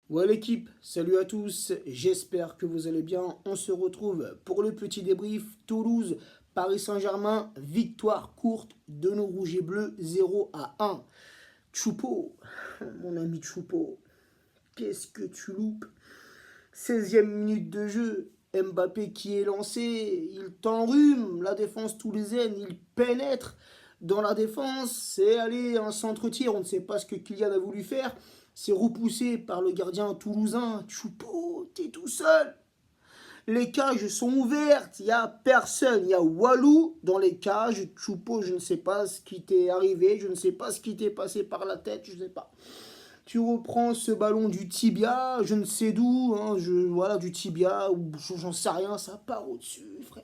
Ouais l'équipe, salut à tous, j'espère que vous allez bien. On se retrouve pour le petit débrief. Toulouse, Paris Saint-Germain, victoire courte de nos rouges et bleus 0-1. Choupo, mon ami Choupo, qu'est-ce que tu loupes? 16e minute de jeu, Mbappé qui est lancé, il t'enrhume la défense toulousaine, il pénètre dans la défense, c'est allé un centre-tir, on ne sait pas ce que Kylian a voulu faire, c'est repoussé par le gardien toulousain, Choupo, t'es tout seul. Les cages sont ouvertes, il n'y a personne, il y a Walou dans les cages, Choupo, je ne sais pas ce qui t'est arrivé, je ne sais pas ce qui t'est passé par la tête, je ne sais pas. Tu reprends ce ballon du tibia, je ne sais d'où, hein, voilà, du tibia, ou j'en sais rien, ça part au-dessus, frère.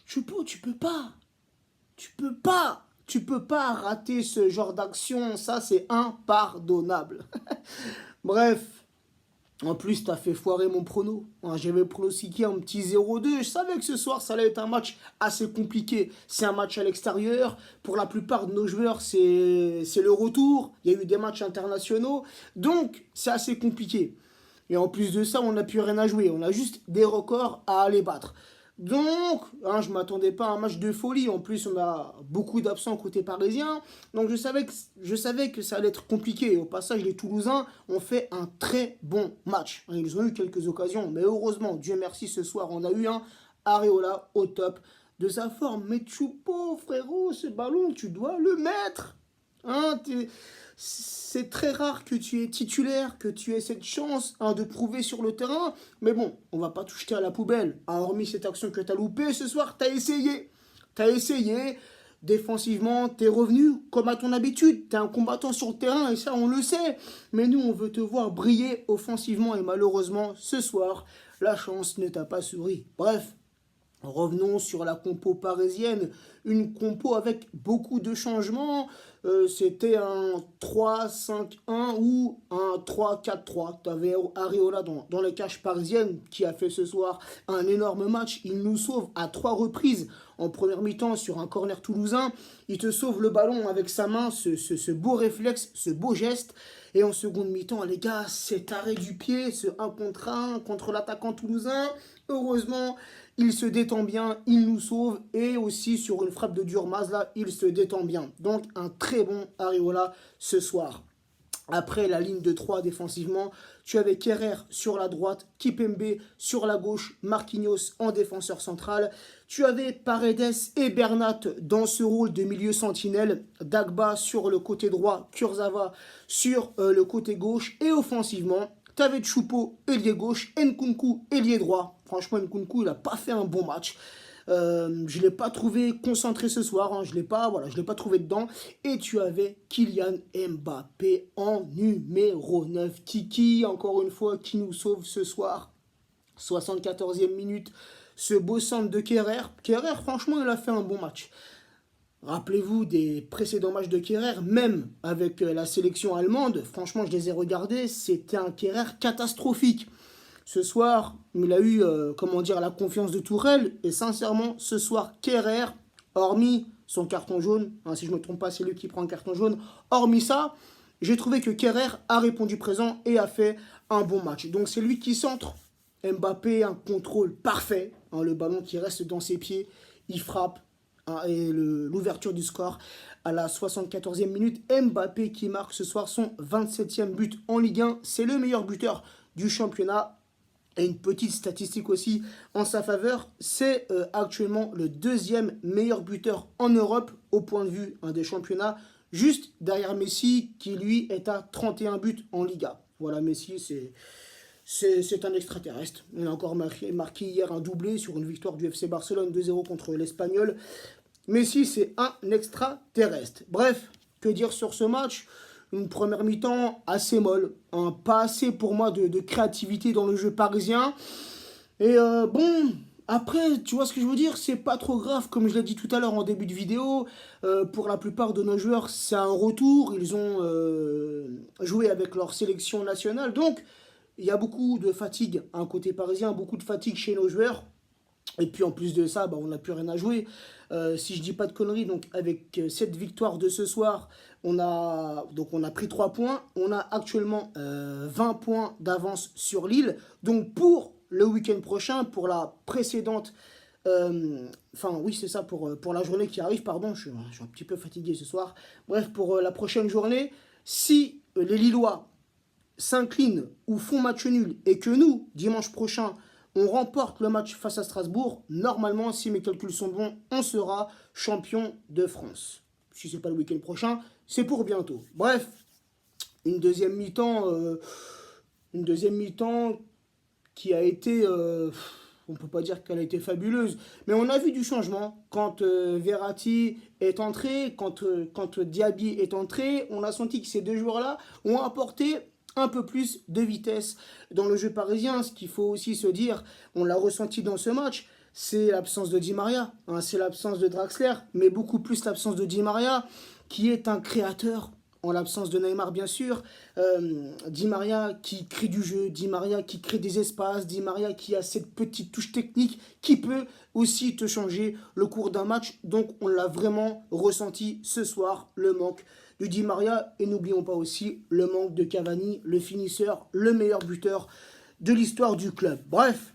Choupo, tu peux pas rater ce genre d'action, ça c'est impardonnable. Bref, en plus, t'as fait foirer mon prono. Hein, j'avais pronostiqué un petit 0-2. Je savais que ce soir, ça allait être un match assez compliqué. C'est un match à l'extérieur. Pour la plupart de nos joueurs, c'est le retour. Il y a eu des matchs internationaux. Donc, c'est assez compliqué. Et en plus de ça, on n'a plus rien à jouer. On a juste des records à aller battre. Donc, hein, je ne m'attendais pas à un match de folie. En plus, on a beaucoup d'absents côté parisien. Donc, je savais que ça allait être compliqué. Au passage, les Toulousains ont fait un très bon match. Ils ont eu quelques occasions. Mais heureusement, Dieu merci, ce soir, on a eu un Areola au top de sa forme. Mais Choupo, frérot, ce ballon, tu dois le mettre. Hein, c'est très rare que tu es titulaire, que tu aies cette chance hein, de prouver sur le terrain. Mais bon, on va pas tout jeter à la poubelle. Hein, hormis cette action que tu as loupée ce soir, tu as essayé. Tu as essayé. Défensivement, tu es revenu comme à ton habitude. Tu es un combattant sur le terrain et ça, on le sait. Mais nous, on veut te voir briller offensivement et malheureusement, ce soir, la chance ne t'a pas souri. Bref, revenons sur la compo parisienne, une compo avec beaucoup de changements. C'était un 3-5-1 ou un 3-4-3. Tu avais Areola dans les cages parisiennes qui a fait ce soir un énorme match. Il nous sauve à 3 reprises en première mi-temps sur un corner toulousain. Il te sauve le ballon avec sa main, ce beau réflexe, ce beau geste. Et en seconde mi-temps, les gars, cet arrêt du pied, ce 1 contre 1 contre l'attaquant toulousain. Heureusement, il se détend bien, il nous sauve. Et aussi sur une frappe de Durmaz, là, il se détend bien. Donc un très bon Areola ce soir. Après la ligne de 3 défensivement, tu avais Kerrer sur la droite, Kipembe sur la gauche, Marquinhos en défenseur central. Tu avais Paredes et Bernat dans ce rôle de milieu sentinelle, Dagba sur le côté droit, Kurzawa sur le côté gauche. Et offensivement, tu avais Choupo, ailier gauche, Nkunku, ailier droit. Franchement, Nkunku, il n'a pas fait un bon match. Je ne l'ai pas trouvé concentré ce soir, hein, je ne l'ai pas trouvé dedans. Et tu avais Kylian Mbappé en numéro 9. Kiki, encore une fois, qui nous sauve ce soir. 74e minute, ce beau centre de Kerrer. Kerrer, franchement, il a fait un bon match. Rappelez-vous des précédents matchs de Kerrer, même avec la sélection allemande, franchement, je les ai regardés, c'était un Kerrer catastrophique. Ce soir, il a eu, comment dire, la confiance de Tourelle. Et sincèrement, ce soir, Kerrer, hormis son carton jaune, hein, si je ne me trompe pas, c'est lui qui prend un carton jaune. Hormis ça, j'ai trouvé que Kerrer a répondu présent et a fait un bon match. Donc c'est lui qui centre. Mbappé, un contrôle parfait. Hein, le ballon qui reste dans ses pieds, il frappe. Hein, et l'ouverture du score à la 74e minute. Mbappé qui marque ce soir son 27e but en Ligue 1. C'est le meilleur buteur du championnat. Et une petite statistique aussi en sa faveur, c'est actuellement le deuxième meilleur buteur en Europe au point de vue des championnats, juste derrière Messi qui lui est à 31 buts en Liga. Voilà, Messi c'est un extraterrestre. Il a encore marqué hier un doublé sur une victoire du FC Barcelone 2-0 contre l'Espagnol. Messi c'est un extraterrestre. Bref, que dire sur ce match? Une première mi-temps assez molle, hein, pas assez pour moi de créativité dans le jeu parisien. Et bon, après, tu vois ce que je veux dire, c'est pas trop grave, comme je l'ai dit tout à l'heure en début de vidéo. Pour la plupart de nos joueurs, c'est un retour. Ils ont joué avec leur sélection nationale. Donc, il y a beaucoup de fatigue, hein, côté parisien, beaucoup de fatigue chez nos joueurs. Et puis en plus de ça, bah, on n'a plus rien à jouer. Si je dis pas de conneries, donc avec cette victoire de ce soir, on a pris 3 points. On a actuellement 20 points d'avance sur Lille. Donc pour le week-end prochain, pour la précédente, enfin oui c'est ça, pour la journée qui arrive, pardon, je suis un petit peu fatigué ce soir. Bref, pour la prochaine journée, si les Lillois s'inclinent ou font match nul et que nous, dimanche prochain, on remporte le match face à Strasbourg, normalement, si mes calculs sont bons, on sera champion de France. Si ce n'est pas le week-end prochain, c'est pour bientôt. Bref, une deuxième mi-temps qui a été, on ne peut pas dire qu'elle a été fabuleuse, mais on a vu du changement. Quand Verratti est entré, quand Diaby est entré, on a senti que ces deux joueurs-là ont apporté un peu plus de vitesse dans le jeu parisien. Ce qu'il faut aussi se dire, on l'a ressenti dans ce match, c'est l'absence de Di Maria, hein, c'est l'absence de Draxler, mais beaucoup plus l'absence de Di Maria, qui est un créateur, en l'absence de Neymar bien sûr. Di Maria qui crée du jeu, Di Maria qui crée des espaces, Di Maria qui a cette petite touche technique qui peut aussi te changer le cours d'un match. Donc on l'a vraiment ressenti ce soir, le manque de Di Maria. Et n'oublions pas aussi le manque de Cavani, le finisseur, le meilleur buteur de l'histoire du club. Bref,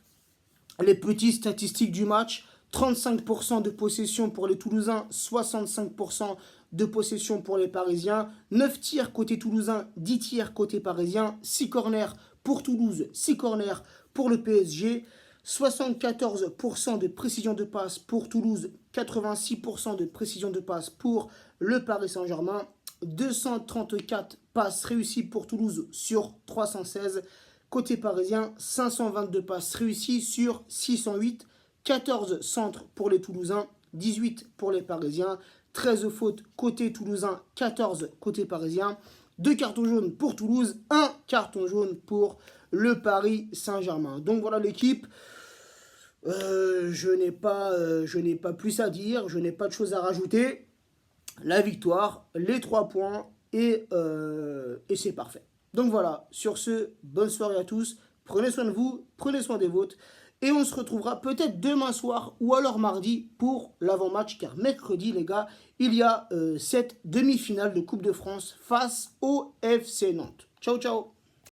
les petites statistiques du match: 35% de possession pour les Toulousains, 65% de possession pour les Parisiens, 9 tirs côté toulousain, 10 tirs côté parisien, 6 corners pour Toulouse, 6 corners pour le PSG, 74% de précision de passe pour Toulouse, 86% de précision de passe pour le Paris Saint-Germain, 234 passes réussies pour Toulouse sur 316, côté parisien, 522 passes réussies sur 608, 14 centres pour les Toulousains, 18 pour les Parisiens, 13 fautes côté toulousain, 14 côté parisien, 2 cartons jaunes pour Toulouse, 1 carton jaune pour le Paris Saint-Germain. Donc voilà l'équipe. Je n'ai pas plus à dire, je n'ai pas de choses à rajouter. La victoire, les 3 points et c'est parfait. Donc voilà, sur ce, bonne soirée à tous. Prenez soin de vous, prenez soin des vôtres. Et on se retrouvera peut-être demain soir ou alors mardi pour l'avant-match, car mercredi, les gars, il y a cette demi-finale de Coupe de France face au FC Nantes. Ciao, ciao!